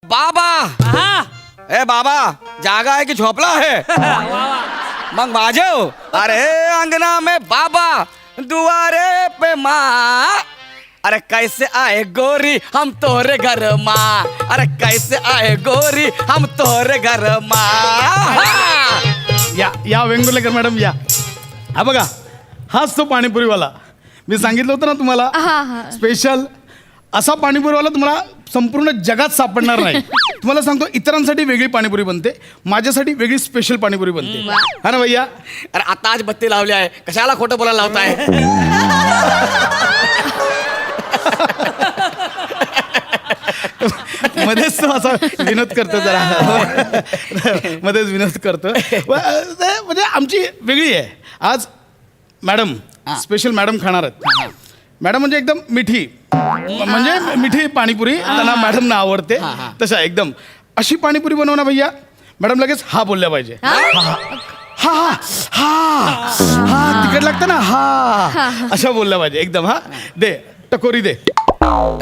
बाबा ए बाबा जागा है कि झोपला है? मग वाजव. अरे अंगना में बाबा दुआरे पे माँ. अरे कैसे आए गोरी हम तोरे घर माँ. अरे कैसे आए गोरी हम तोरे घर माँ. या वेंगुर्लेकर मॅडम या. हा बघा हाच तो पाणीपुरीवाला. मी सांगितलं होतं ना तुम्हाला स्पेशल असा पाणीपुरीवाला तुम्हाला संपूर्ण जगात सापडणार नाही. तुम्हाला सांगतो इतरांसाठी वेगळी पाणीपुरी बनते, माझ्यासाठी वेगळी स्पेशल पाणीपुरी बनते. हा ना भैया. अरे आता आज बत्ती लावली आहे, कशाला खोटं बोलायला लावताय? मध्येच तो असा विनोद करतो जरा. मध्येच विनोद करतो. म्हणजे आमची वेगळी आहे. आज मॅडम स्पेशल मॅडम खाणार आहेत. मॅडम म्हणजे एकदम मिठी, म्हणजे मिठी पाणीपुरी त्यांना मॅडमना आवडते. तशा एकदम अशी पाणीपुरी बनवणार भैया. मॅडम लगेच हा बोलल्या पाहिजे. हा हा हा हा तिकट लागतं ना. हा अशा बोलल्या पाहिजे एकदम. हा दे टकोरी दे.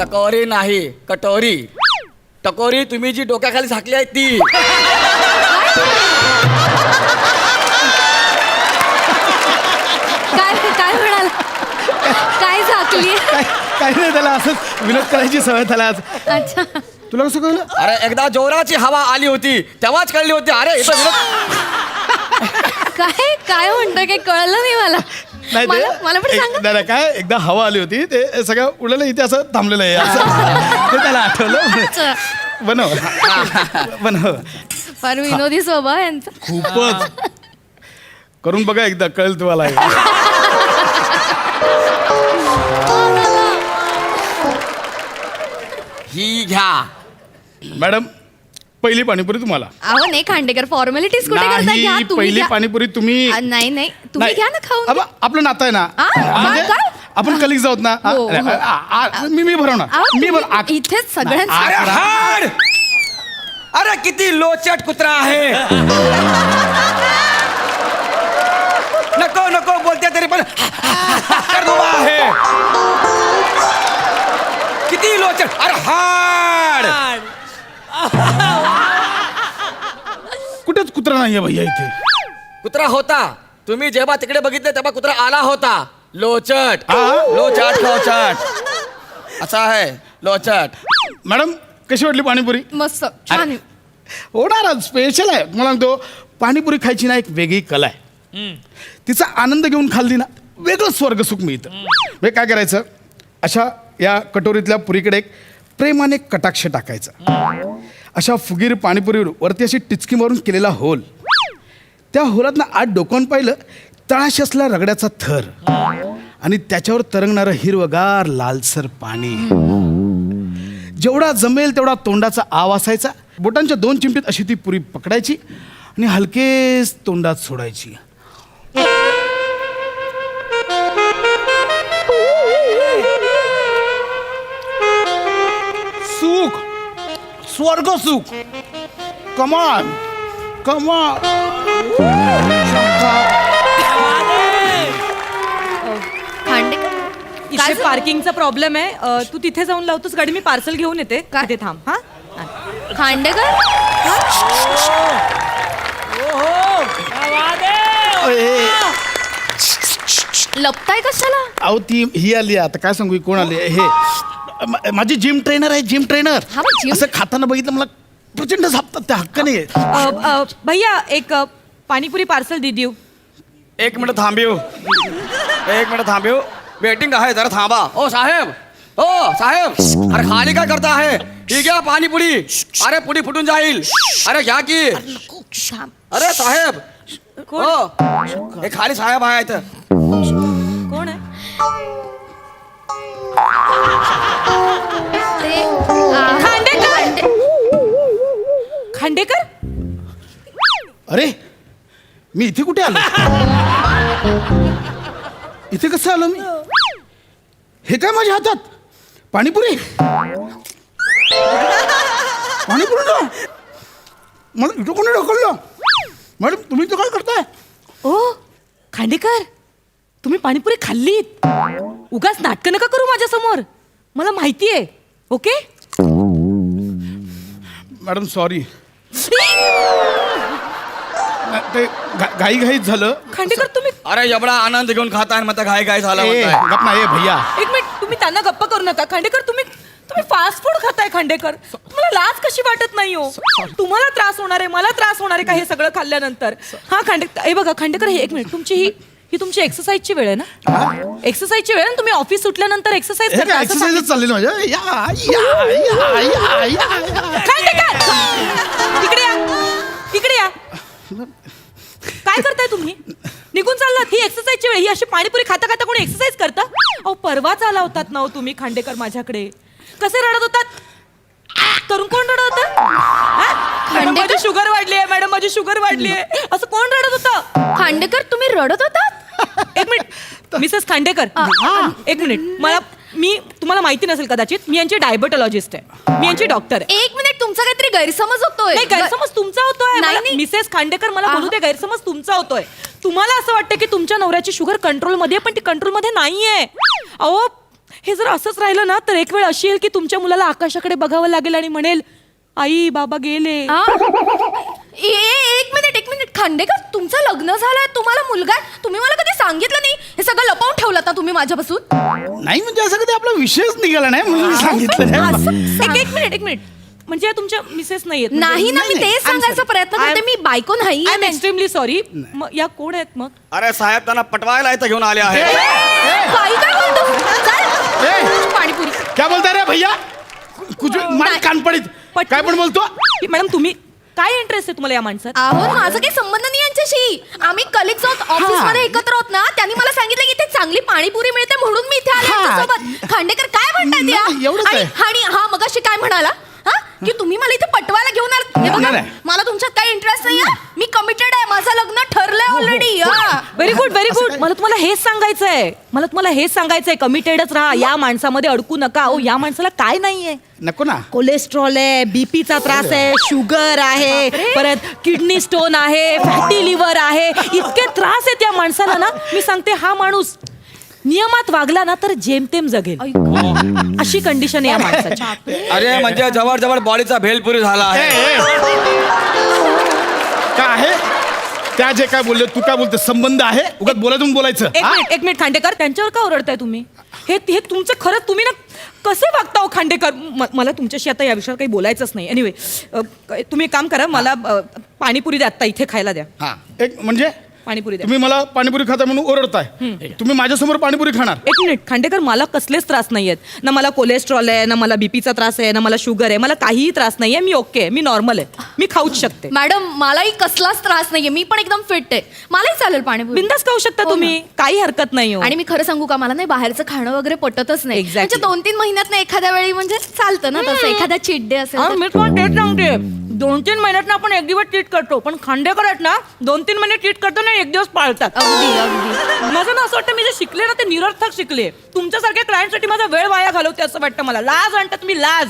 टकोरी नाही कटोरी. टकोरी तुम्ही जी डोक्याखाली झाकली आहे ती. काय म्हणाला? काय झाकली? काही नाही, त्याला असंच विनोद करायची सवय त्याला आज. अच्छा तुला कसं कळलं? अरे एकदा जोराची हवा आली होती तेव्हाच कळली होती. अरे इथं काय म्हणतं? काही कळलं नाही मला. नाही मला पण सांग. नाही काय एकदा हवा आली होती ते सगळं उडलेलं इथे असं थांबलेलं आहे असं. ते त्याला आठवलं. बनव बनव. फार विनोदी स्वभाव यांचा. खूपच. करून बघा एकदा कळेल तुम्हाला. ही घ्या मॅडम पहिली पाणीपुरी तुम्हाला. अहो नाही खांडेकर, फॉर्मॅलिटीज कुठे करता? घ्या नाही तुम्ही. पहिली घ्या. पाणीपुरी तुम्ही. नाही तुम्ही घ्या ना खाऊन. अब आपलं नातं आहे ना. म्हणजे काय? आपण कलिग्स आहोत ना. हो, मी भरवणार. मी इथेच सगळ्यांचं. अरे हाड. अरे किती लोचट कुत्रा आहे. नको नको बोलते तरी पण उभा आहे. किती लोचट. अरे हाड. कुठेच कुत्रा नाहीये भैया इथे. कुत्रा होता. तुम्ही जेव्हा तिकडे बघितले तेव्हा कुत्रा आला होता. लोचट लोचट लोचट असा आहे लोचट. मॅडम कशी वाटली पाणीपुरी? मस्त छान आहे. होणार स्पेशल आहे. मला सांगतो पाणीपुरी खायची ना एक वेगळी कला आहे. तिचा आनंद घेऊन खाल्ली ना वेगळं स्वर्गसुख मिळतं. म्हणजे काय करायचं, अशा या कटोरीतल्या पुरीकडे एक प्रेमाने कटाक्ष टाकायचा. अशा फुगीर पाणीपुरीवर वरती अशी टिचकी मारून केलेला होल. त्या होलात ना आत डोकावून पाहिलं तळाशी असला रगड्याचा थर आणि त्याच्यावर तरंगणारं हिरवगार लालसर पाणी. जेवढा जमेल तेवढा तोंडाचा आव असायचा. बोटांच्या 2 चिमटीत अशी ती पुरी पकडायची आणि हलकेच तोंडात सोडायची. सुख, स्वर्ग सुख. कमान कमान. खांडेकर इथे पार्किंगचा प्रॉब्लेम आहे. तू तिथे जाऊन लावतोस गाडी, मी पार्सल घेऊन येते. काय? तिथे थांब. हा खांडेकर लपताय कशाला? अहो ती ही आली आता काय सांगू कोण आली हे. माझी जिम ट्रेनर आहे. Gym trainer. हा, मग gym- असं खाताना बघितलं मला प्रचंड झापतात त्या हक्काने. भैया एक पाणीपुरी पार्सल दे देऊ. एक मिनिट थांबिव. एक मिनिट थांबिव. वेटिंग आहे जरा थांबा. ओ साहेब. ओ साहेब. अरे खाली काय करता आहे? ही घ्या पाणीपुरी. अरे पुडी फुटून जाईल. अरे घ्या की. अरे साहेब. हो हे खाली साहेब आहे इथं. कोण आहे? खांडेकर. खांडेकर अरे मी इथे कुठे आलो? इथे कसं आलो मी? हे काय माझ्या हातात? पाणीपुरी. पाणीपुरी ना मला इथं कोणी ढकललं? मॅडम तुम्ही इथं काय करताय? ओ खांडेकर, तुम्ही पाणीपुरी खाल्लीत. उगाच नाटकं नका करू माझ्या समोर. मला माहिती आहे. ओके मॅडम सॉरी ते घाईघाईत झालं. खांडेकर तुम्ही अरे एवढा आनंद घेऊन खाताय मग घाय काय झाला ए, म्हणताय. गप ना ए भैया. एक मिनिट तुम्ही त्यांना गप्प करू नका. खांडेकर तुम्ही फास्ट फूड खाताय. खांडेकर तुम्हाला लाज कशी वाटत नाही हो? तुम्हाला त्रास होणार आहे, मला त्रास होणार आहे का हे सगळं खाल्ल्यानंतर? हा खांडेकर हे बघा खांडेकर, हे एक मिनिट, तुमची ही तुमची एक्सरसाइजची वेळ आहे ना? एक्सरसाइजची वेळ आहे ना? तुम्ही ऑफिस सुटल्यानंतर एक्सरसाइज हे करता काय असं एक्सरसाइजच चाललेलं माझ्या. खांडेकर इकडे या, इकडे या. काय करताय तुम्ही? निघून चाललात? ही एक्सरसाइजची वेळ. ही अशी पाणीपुरी खाता खाता कोणी एक्सरसाइज करता? अहो परवाच आला होतात ना हो तुम्ही खांडेकर माझ्याकडे. कसे रडत होतात? करून कोण रडत होतं? मॅडम माझी शुगर वाढली आहे, मॅडम माझी शुगर वाढली आहे, असं कोण रडत होतं? खांडेकर तुम्ही रडत होतात? एक मिनिट मिसेस खांडेकर, एक मिनिट. मी तुम्हाला माहिती नसेल कदाचित, मी यांची डायबेटॉलॉजिस्ट आहे, मी यांची डॉक्टर आहे. एक मिनिट, तुमचा काहीतरी गैरसमज होतोय. नाही गैरसमज तुमचा होतोय. नाही, मला- नाही. मिसेस खांडेकर मला बोलू दे. गैरसमज तुमचा होतोय. तुम्हाला असं वाटतं की तुमच्या नवऱ्याची शुगर कंट्रोलमध्ये, पण ती कंट्रोलमध्ये नाहीये. अहो हे जर असंच राहिलं ना तर एक वेळ अशी येईल की तुमच्या मुलाला आकाशाकडे बघावं लागेल आणि म्हणेल आई बाबा गेले. एक मिनिट खांडेकर, तुमचं लग्न झालंय, तुम्हाला मुलगा आहे, तुम्ही मला कधी सांगितलं नाही. हे सगळं लपवून ठेवलं ना तुम्ही माझ्यापासून? नाही म्हणजे असं कधी आपला विषयच निघाला नाही म्हणून मी सांगितलं नाही. एक मिनिट म्हणजे तुमच्या मिसेस नाहीयेत? नाही ना, मी तेच सांगायचा प्रयत्न करते. मी बायको नाही. I am extremely sorry. या कोण आहेत मग? अरे साहेब त्यांना पटवायला इथं घेऊन आले आहे. काय बोलतो? चल, पाणीपुरी. क्या बोलताय रे भैया? कुछ मार कान पडीत. काय पण बोलतो? मॅडम तुम्ही काय इंटरेस्ट आहे तुम्हाला या माणसात? अहो माझा काही संबंध नाही यांच्याशी. आम्ही कलिग्स आहोत, ऑफिस मध्ये एकत्र होत ना. त्यांनी मला सांगितलं की इथे चांगली पाणीपुरी मिळते म्हणून मी इथे आले यांच्यासोबत. खांडेकर काय म्हणतायत या? नाही, एवढंच आहे. आणि हा मगाशी काय म्हणाला हा? की तुम्ही मला इथे पटवायला घेऊन आलात. हे बघा, नाही. मला तुमच्यात काही इंटरेस्ट नाही. मी कमिटेड आहे, माझं लग्न ठरलंय already. Very good very good. मला तुम्हाला हेच सांगायचंय. कमिटेडच राहा, या माणसामध्ये अडकू नका. अहो या माणसाला काय नाहीये? नको ना. कोलेस्ट्रॉल आहे, बीपीचा त्रास आहे, शुगर आहे, परत किडनी स्टोन आहे, फॅटी लिव्हर आहे. इतके त्रास आहेत या माणसाला ना. मी सांगते हा माणूस नियमात वागला ना तर जेमतेम जगेल. अशी कंडिशन आहे या माणसाची. अरे म्हणजे जवळ जवळ बॉडीचा भेलपुरी झाला आहे. काय आहे त्या जे काय बोलले तू काय बोलते? संबंध आहे उगाच बोलायचं बोलायचं. एक मिनिट खांडेकर, त्यांच्यावर का ओरडताय तुम्ही? हे तुमचं खरंच तुम्ही ना कसे वागता हो खांडेकर? मला तुमच्याशी आता या विषयावर काही बोलायचंच नाही. एनिवे तुम्ही एक काम करा, मला पाणीपुरी द्या, आता इथे खायला द्या. हा एक म्हणजे पाणीपुरी द्या. तुम्ही मला पाणीपुरी खाता म्हणून ओरडताय. तुम्ही माझ्यासमोर पाणीपुरी खाणार? एक मिनिट खांडेकर, मला कसलेच त्रास नाहीयेत ना. मला कोलेस्ट्रॉल आहे ना, मला बीपीचा त्रास आहे ना, मला शुगर आहे, मला काहीही त्रास नाहीये. मी ओके आहे, मी नॉर्मल आहे, मी खाऊच शकते. मॅडम मलाही कसलाच त्रास नाहीये, मी पण एकदम फिट आहे. मलाही चालेल पाणीपुरी. बिंदास खाऊ शकता हो तुम्ही, काही हरकत नाही हो. आणि मी खरं सांगू का, मला नाही बाहेरचं खाणं वगैरे पटतच नाही. Exactly. म्हणजे 2-3 महिन्यात ना एखाद्या वेळी म्हणजे चालतं ना तसं. एखादा चीट डे असेल तर. मी तुम्हाला तेच सांगते, 2-3 महिन्यात ना आपण एक दिवस ट्रीट करतो, पण खांडेकर आहेत ना 2-3 महिने ट्रीट करतो ना, एक दिवस पाळतात. अगदी माझं ना असं वाटतं मी जे शिकले ना ते निरर्थक शिकले. तुमच्यासारख्या क्लायंटसाठी माझा वेळ वाया घालवते असं वाटतं मला. लाज आणता तुम्ही, लाज.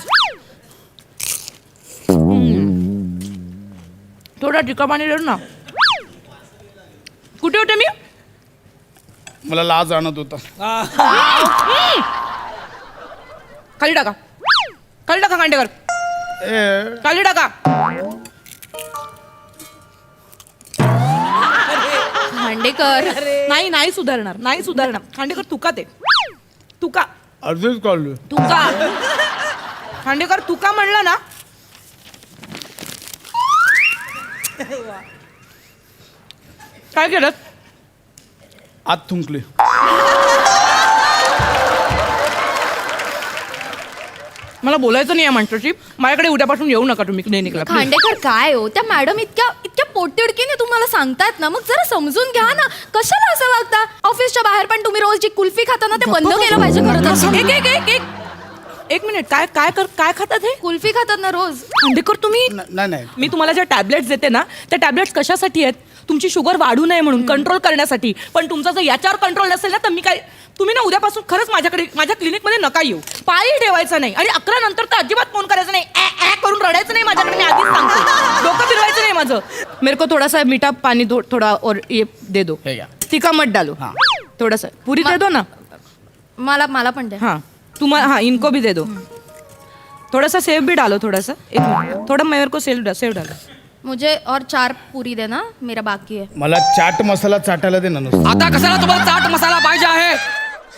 थोडा टिका पाणी देऊ ना. कुठे होते मी? मला लाज आणत होता. खाली टाका, खाली टाका खांडेकर, खाली टाका. खांडेकर नाही सुधारणार, नाही सुधारणार. खांडेकर तुका ते तुका अर्धच काढलो. तुका खांडेकर तुका म्हणलं ना. काय केलं? आत थुंकले. मला बोलायचं नाही या माणसाची. माझ्याकडे उद्यापासून येऊ नका तुम्ही क्लिनिकला. खांडेकर काय हो, त्या मॅडम इतक्या पोटतिडकीने तुम्हाला सांगतायत ना, मग जरा समजून घ्या ना. कशाला असं वागता? ऑफिसच्या बाहेर पण तुम्ही रोज जी कुल्फी खाता ना ते बंद केलं पाहिजे खरं तर. एक मिनिट, काय खातात हे? कुल्फी खातात ना रोज. खांडेकर तुम्ही, नाही मी तुम्हाला ज्या टॅबलेट्स देते ना त्या टॅबलेट्स कशासाठी आहेत? तुमची शुगर वाढू नये म्हणून, कंट्रोल करण्यासाठी. पण तुमचा जर याच्यावर कंट्रोल नसेल ना तर मी काय, तुम्ही ना उद्यापासून खरंच माझ्याकडे माझ्या क्लिनिकमध्ये नका येऊ. पायी ठेवायचा नाही आणि 11 नंतर तर अजिबात फोन करायचा नाही. ऍ करून रडायचं नाही माझ्याकडे, मी आधीच सांगते. डोकं फिरवायचं नाही माझं. मेरे को थोड़ा सा मीठा पानी दो, थोड़ा और ये दे दो. तीखा मत डालो. थोड़ा सा पुरी दे दो ना. मला पण द्या. हाँ तुम्हारा, हाँ इनको भी दे दो. थोड़ा सा सेव भी डालो, थोड़ा सा, एक मिनट, थोड़ा मेरे को सेव डालो. मुझे और 4 पुरी देना, मेरा बाकी है. मला चाट मसाला चाटायला दे ना नुसतं. आता कशाला तुम्हाला चाट मसाला पाहिजे आहे?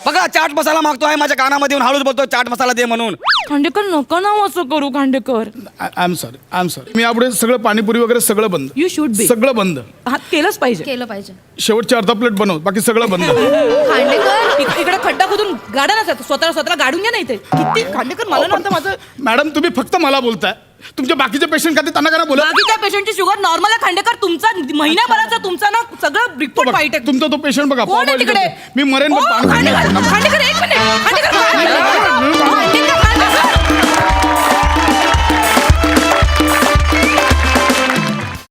बघा चाट मसाला मागतो आहे माझ्या कानामध्ये येऊन हळूच बोलतो चाट मसाला दे म्हणून. खांडेकर नका ना असं करू खांडेकर. I am sorry. मी यापुढे सगळं पाणीपुरी वगैरे सगळं बंद. You should be. सगळं बंद. हा केलंच पाहिजे. केलं पाहिजे. शेवटची अर्धा प्लेट बनव, बाकी सगळं बंद. खांडेकर इकडे खड्डा खोदून गाडा ना स्वतःला गाडून घ्या नाही ते. किती खांडेकर मला नव्हतं माझं. मॅडम तुम्ही फक्त मला बोलताय, तुमच्या बाकीचे पेशंट खाते त्यांना काय बोला. बाकीच्या पेशंटची शुगर नॉर्मल आहे खांडेकर. तुमचा महिन्याभराचा तुमचा ना सगळं रिपोर्ट वाईट आहे. तुमचा तो पेशंट बघा कोण आहे तिकडे? मी मरेन ओ, पण खांडेकर एक मिनिट. खांडेकर